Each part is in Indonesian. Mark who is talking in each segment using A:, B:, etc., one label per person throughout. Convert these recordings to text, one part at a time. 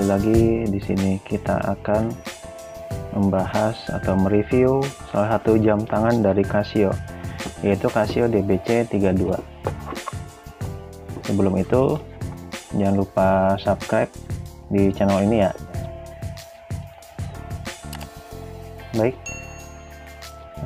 A: kembali lagi. Di sini kita akan membahas atau mereview salah satu jam tangan dari Casio, yaitu Casio DBC32. Sebelum itu, jangan lupa subscribe di channel ini ya. Baik.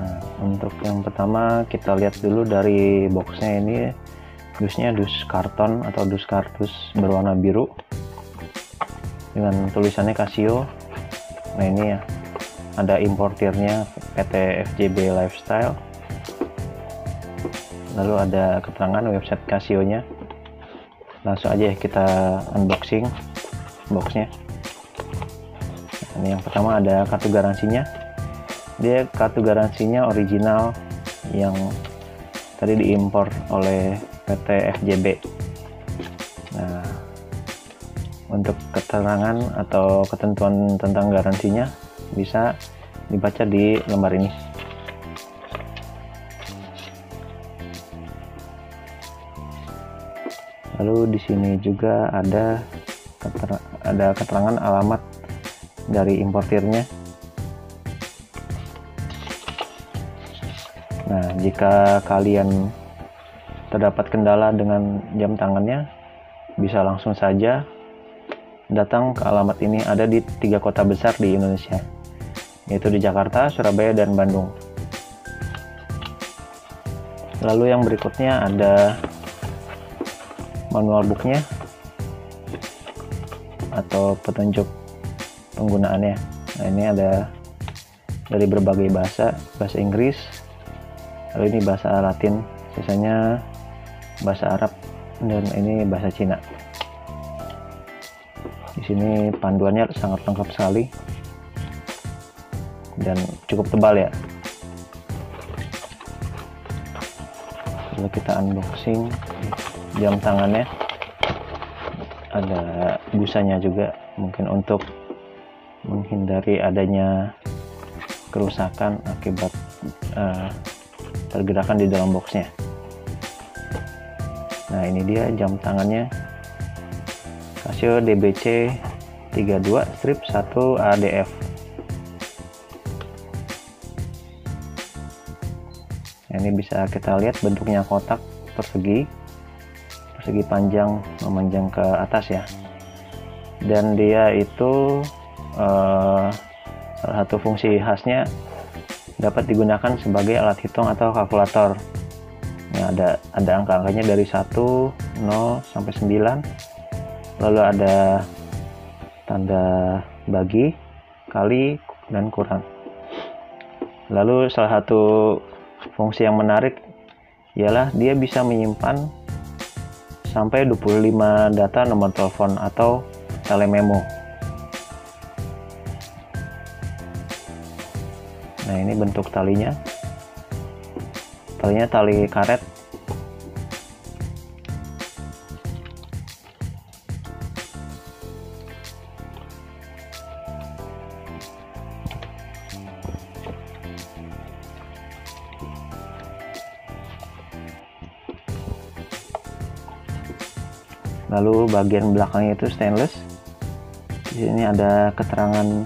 A: Nah, untuk yang pertama kita lihat dulu dari boxnya. Ini dusnya dus karton atau dus kardus berwarna biru dengan tulisannya Casio. Nah, ini ya, ada importirnya PT FJB Lifestyle. Lalu ada keterangan website Casio-nya. Langsung aja kita unboxing boxnya. Ini yang pertama ada kartu garansinya. Dia kartu garansinya original yang tadi diimpor oleh PT FJB. Nah, untuk keterangan atau ketentuan tentang garansinya bisa dibaca di lembar ini. Lalu di sini juga ada keterangan alamat dari importirnya. Nah, jika kalian terdapat kendala dengan jam tangannya, bisa langsung saja datang ke alamat ini. Ada di 3 kota besar di Indonesia, yaitu di Jakarta, Surabaya, dan Bandung. Lalu yang berikutnya ada manual booknya atau petunjuk penggunaannya. Nah, ini ada dari berbagai bahasa Inggris, lalu ini bahasa Latin, sisanya bahasa Arab, dan ini bahasa Cina. Di sini panduannya sangat lengkap sekali dan cukup tebal ya. Lalu kita unboxing jam tangannya. Ada busanya juga, mungkin untuk menghindari adanya kerusakan akibat pergerakan di dalam boxnya. Nah, ini dia jam tangannya Casio DBC32 strip 1 ADF. Nah, ini bisa kita lihat bentuknya kotak persegi panjang memanjang ke atas ya. Dan dia itu salah satu fungsi khasnya dapat digunakan sebagai alat hitung atau kalkulator. Nah, ada angka-angkanya dari 1, 0 sampai 9. Lalu ada tanda bagi, kali, dan kurang. Lalu salah satu fungsi yang menarik ialah dia bisa menyimpan sampai 25 data nomor telepon atau telememo. Nah, ini bentuk talinya. Talinya tali karet. Lalu bagian belakangnya itu stainless. Di sini ada keterangan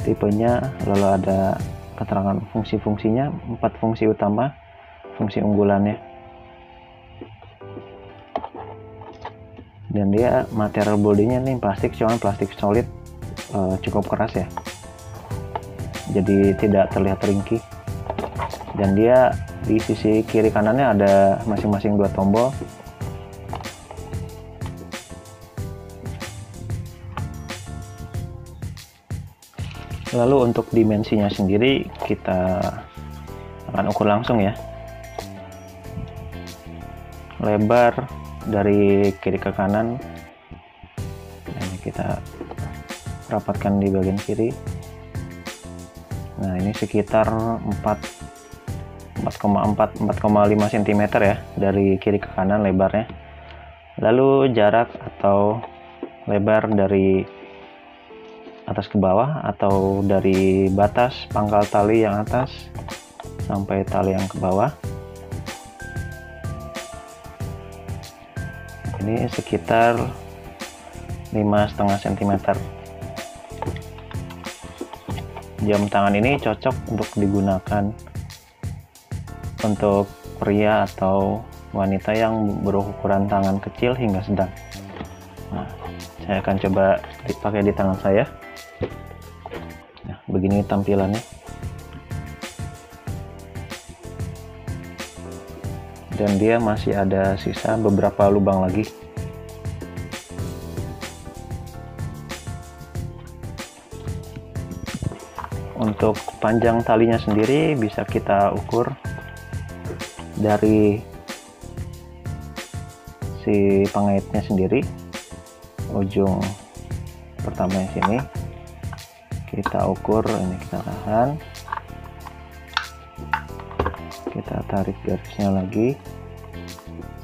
A: tipenya, lalu ada keterangan fungsi-fungsinya, 4 fungsi utama, fungsi unggulannya. Dan dia material bodinya nih plastik, cuman plastik solid, cukup keras ya. Jadi tidak terlihat ringkih. Dan dia di sisi kiri kanannya ada masing-masing 2 tombol. Lalu untuk dimensinya sendiri kita akan ukur langsung ya. Lebar dari kiri ke kanan. Ini kita rapatkan di bagian kiri. Nah, ini sekitar 4,5 cm ya dari kiri ke kanan lebarnya. Lalu jarak atau lebar dari atas ke bawah atau dari batas pangkal tali yang atas sampai tali yang ke bawah, ini sekitar 5,5 cm. Jam tangan ini cocok untuk digunakan untuk pria atau wanita yang berukuran tangan kecil hingga sedang. Nah, saya akan coba dipakai di tangan saya. Nah, begini tampilannya. Dan dia masih ada sisa beberapa lubang lagi. Untuk panjang talinya sendiri bisa kita ukur dari si pengaitnya sendiri. Ujung pertama yang sini kita ukur, ini kita tahan, kita tarik garisnya lagi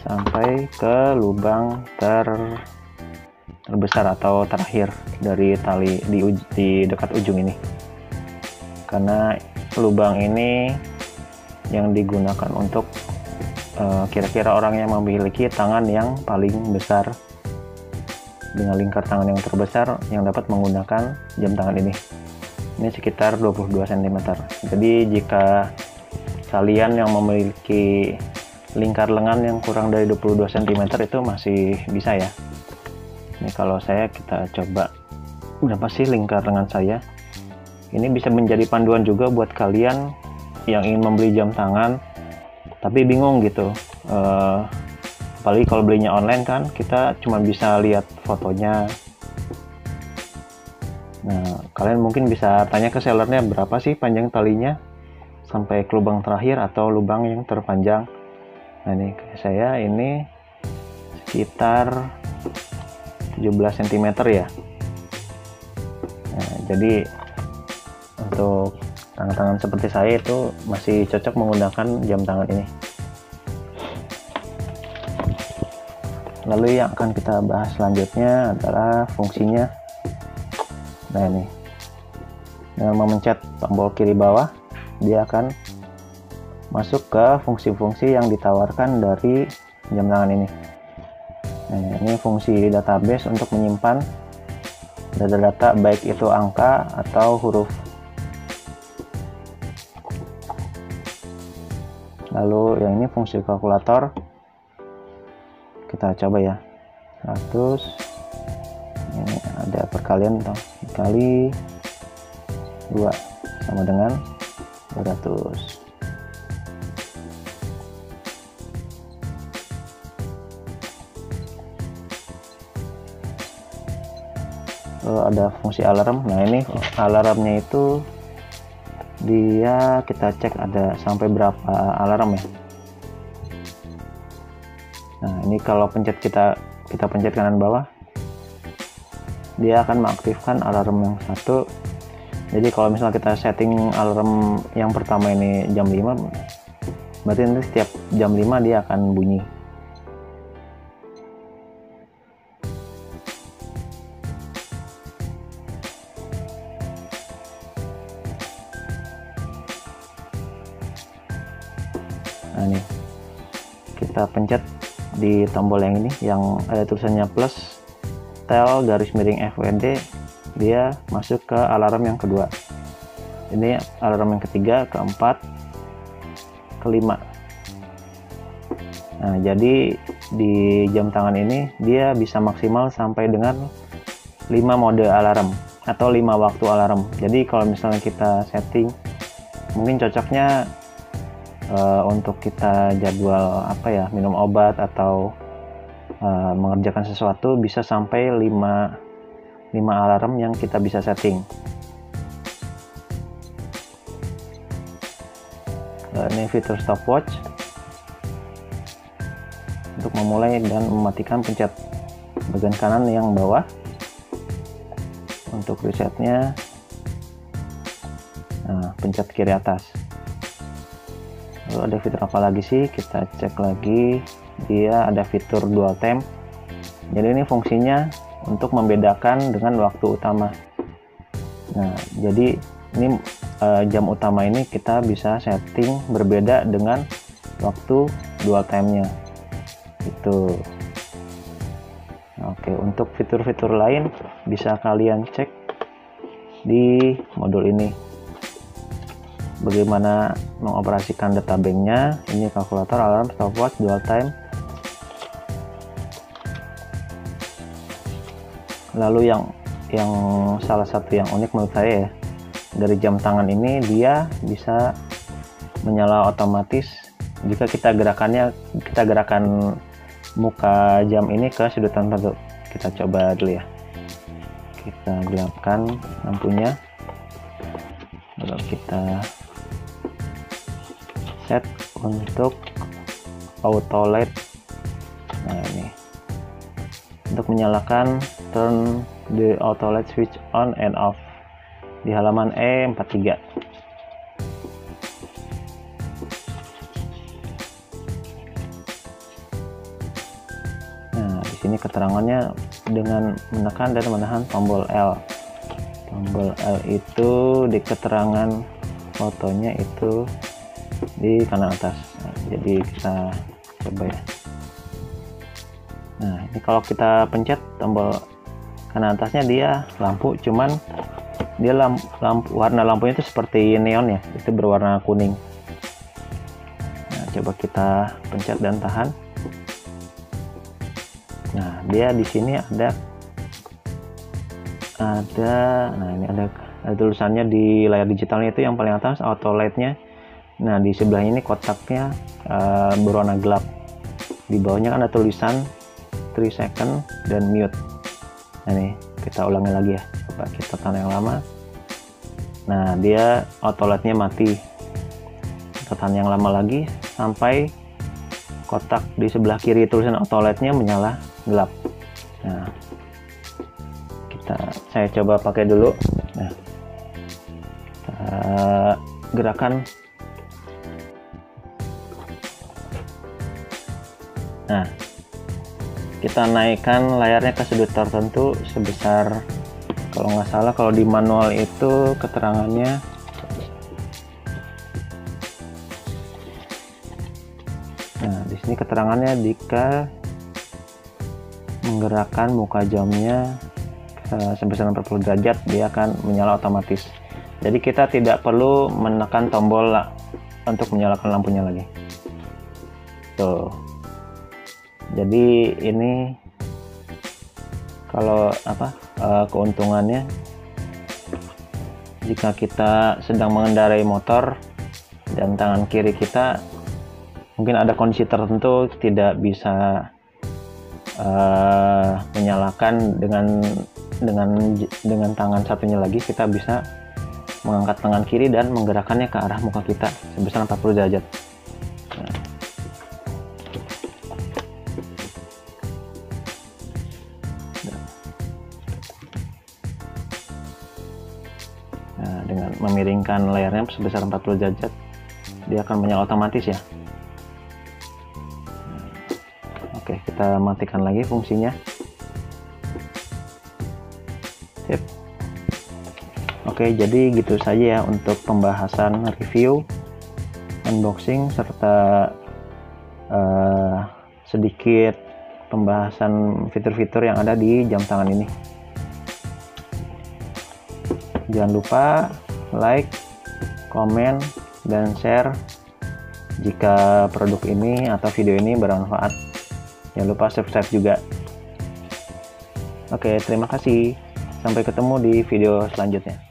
A: sampai ke lubang terbesar atau terakhir dari tali di dekat ujung ini, karena lubang ini yang digunakan untuk kira-kira orang yang memiliki tangan yang paling besar, dengan lingkar tangan yang terbesar yang dapat menggunakan jam tangan ini. Ini sekitar 22 cm. Jadi jika kalian yang memiliki lingkar lengan yang kurang dari 22 cm itu masih bisa ya. Ini kalau saya, kita coba berapa sih lingkar lengan saya. Ini bisa menjadi panduan juga buat kalian yang ingin membeli jam tangan tapi bingung gitu. Apalagi kalau belinya online kan, kita cuma bisa lihat fotonya. Nah, kalian mungkin bisa tanya ke sellernya berapa sih panjang talinya sampai ke lubang terakhir atau lubang yang terpanjang. Nah, ini saya ini sekitar 17 cm ya. Nah, jadi untuk tangan-tangan seperti saya itu masih cocok menggunakan jam tangan ini. Lalu yang akan kita bahas selanjutnya adalah fungsinya. Nah, ini dengan memencet tombol kiri bawah, dia akan masuk ke fungsi-fungsi yang ditawarkan dari jam tangan ini. Nah, ini fungsi database untuk menyimpan data-data baik itu angka atau huruf. Lalu yang ini fungsi kalkulator. Kita coba ya, 100, ini ada perkalian dikali 2 sama dengan 200. Lalu ada fungsi alarm. Nah, ini alarmnya itu dia kita cek ada sampai berapa alarm ya. Nah, ini kalau kita pencet kanan bawah, dia akan mengaktifkan alarm yang satu. Jadi kalau misalnya kita setting alarm yang pertama ini jam 5, berarti nanti setiap jam 5 dia akan bunyi. Nah, ini kita pencet di tombol yang ini yang ada tulisannya plus tel garis miring FWD, dia masuk ke alarm yang kedua. Ini alarm yang ketiga, keempat, kelima. Nah, jadi di jam tangan ini dia bisa maksimal sampai dengan 5 mode alarm atau 5 waktu alarm. Jadi kalau misalnya kita setting, mungkin cocoknya untuk kita jadwal apa ya, minum obat atau mengerjakan sesuatu, bisa sampai 5 alarm yang kita bisa setting. Ini fitur stopwatch untuk memulai dan mematikan, pencet bagian kanan yang bawah. Untuk resetnya, nah, pencet kiri atas. Lalu ada fitur apa lagi sih? Kita cek lagi. Dia ada fitur dual time. Jadi ini fungsinya untuk membedakan dengan waktu utama. Nah, jadi ini jam utama ini kita bisa setting berbeda dengan waktu dual time-nya. Itu. Nah, Oke, untuk fitur-fitur lain bisa kalian cek di modul ini. Bagaimana mengoperasikan data banknya. Ini kalkulator, alarm, stopwatch, dual time. Lalu yang salah satu yang unik menurut saya ya, dari jam tangan ini dia bisa menyala otomatis jika kita gerakan muka jam ini ke sudut tertentu. Kita coba dulu ya, kita gelapkan lampunya, lalu kita set untuk auto light. Nah, ini untuk menyalakan, turn the auto light switch on and off di halaman E43. Nah, di sini keterangannya dengan menekan dan menahan tombol L. Tombol L itu di keterangan fotonya itu di kanan atas. Nah, jadi kita coba ya. Nah, ini kalau kita pencet tombol kanan atasnya dia lampu, cuman dia warna lampunya itu seperti neon ya, itu berwarna kuning. Nah, coba kita pencet dan tahan. Nah, dia di sini ada nah ini ada tulisannya di layar digitalnya itu yang paling atas auto light-nya. Nah, di sebelah ini kotaknya berwarna gelap. Di bawahnya kan ada tulisan 3 second dan mute. Nah, ini kita ulangi lagi ya. Coba kita tahan yang lama. Nah, dia auto light-nya mati. Kita tahan yang lama lagi sampai kotak di sebelah kiri tulisan auto light-nya menyala gelap. Nah, saya coba pakai dulu. Nah, kita gerakan. Nah, kita naikkan layarnya ke sudut tertentu sebesar, kalau nggak salah kalau di manual itu keterangannya di sini keterangannya jika menggerakkan muka jamnya sebesar 40 derajat dia akan menyala otomatis. Jadi kita tidak perlu menekan tombol untuk menyalakan lampunya lagi. Tuh. Jadi ini kalau keuntungannya, jika kita sedang mengendarai motor dan tangan kiri kita mungkin ada kondisi tertentu tidak bisa menyalakan dengan tangan satunya lagi, kita bisa mengangkat tangan kiri dan menggerakkannya ke arah muka kita sebesar 40 derajat. Nah, dengan memiringkan layarnya sebesar 40 derajat dia akan menyala otomatis ya. Oke, kita matikan lagi fungsinya. Sip. Oke, jadi gitu saja ya untuk pembahasan review, unboxing, serta sedikit pembahasan fitur-fitur yang ada di jam tangan ini. Jangan lupa like, komen, dan share jika produk ini atau video ini bermanfaat. Jangan lupa subscribe juga. Oke, terima kasih. Sampai ketemu di video selanjutnya.